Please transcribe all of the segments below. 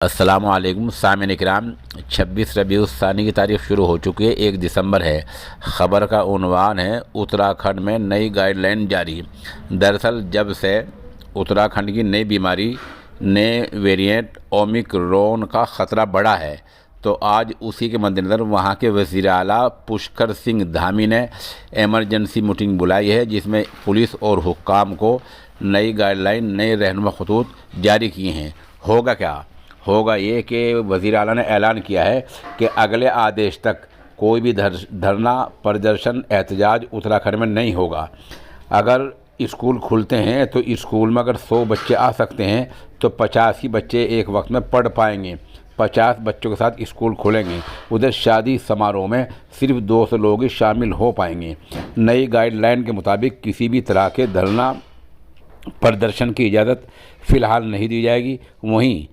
अस्सलामुअलैकुम सामिन इकराम। 26 रबीउल सानी की तारीख शुरू हो चुकी है, 1 दिसंबर है। ख़बर का उन्वान है उत्तराखंड में नई गाइडलाइन जारी। दरअसल जब से उत्तराखंड की नई बीमारी नए वेरिएंट ओमिक्रॉन का ख़तरा बढ़ा है, तो आज उसी के मद्देनज़र वहाँ के वज़ीर आला पुष्कर सिंह धामी ने एमरजेंसी मीटिंग बुलाई है, जिसमें पुलिस और हुक्काम को नई गाइडलाइन, नए रहनुमा खतूत जारी किए हैं। होगा क्या? होगा ये कि वज़ीर आला ने ऐलान किया है कि अगले आदेश तक कोई भी धरना, प्रदर्शन, एहतजाज उत्तराखंड में नहीं होगा। अगर स्कूल खुलते हैं तो स्कूल में अगर 100 बच्चे आ सकते हैं तो 50 ही बच्चे एक वक्त में पढ़ पाएंगे। 50 बच्चों के साथ स्कूल खोलेंगे। उधर शादी समारोह में सिर्फ 200 लोग ही शामिल हो पाएंगे। नई गाइडलाइन के मुताबिक किसी भी तरह के धरना, प्रदर्शन की इजाज़त फ़िलहाल नहीं दी जाएगी। वहीं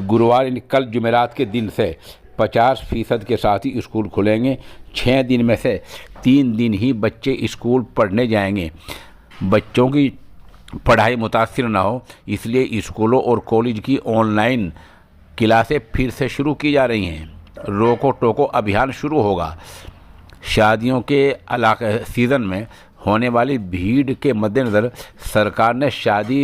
गुरुवार यानी कल जुमेरात के दिन से 50% के साथ ही स्कूल खुलेंगे। 6 दिन में से 3 दिन ही बच्चे स्कूल पढ़ने जाएंगे। बच्चों की पढ़ाई मुतासिर ना हो, इसलिए स्कूलों और कॉलेज की ऑनलाइन क्लासें फिर से शुरू की जा रही हैं। रोको टोको अभियान शुरू होगा। शादियों के सीज़न में होने वाली भीड़ के मद्देनज़र सरकार ने शादी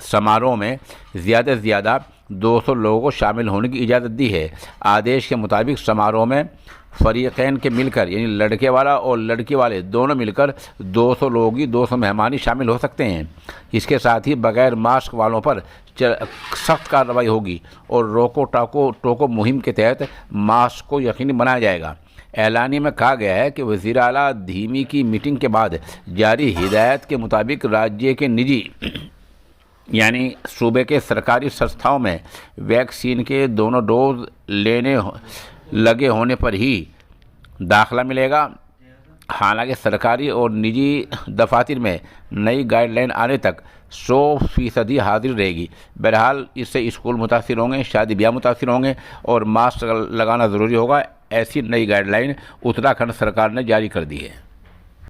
समारोह में ज़्यादा से ज़्यादा 200 लोगों को शामिल होने की इजाज़त दी है। आदेश के मुताबिक समारोह में फ़रीक़ैन के मिलकर यानी लड़के वाला और लड़की वाले दोनों मिलकर 200 लोग ही 200 मेहमान ही शामिल हो सकते हैं। इसके साथ ही बग़ैर मास्क वालों पर सख्त कार्रवाई होगी और रोको टोको मुहिम के तहत मास्क को यकीनी बनाया जाएगा। ऐलानी में कहा गया है कि वज़ीर आला धीमी की मीटिंग के बाद जारी हिदायत के मुताबिक राज्य के निजी यानी सूबे के सरकारी संस्थाओं में वैक्सीन के दोनों डोज लेने लगे होने पर ही दाखिला मिलेगा। हालांकि सरकारी और निजी दफातर में नई गाइडलाइन आने तक 100% हाजिर रहेगी। बहरहाल इससे स्कूल मुतासिर होंगे, शादी ब्याह मुतासिर होंगे और मास्क लगाना ज़रूरी होगा। ऐसी नई गाइडलाइन उत्तराखंड सरकार ने जारी कर दी है।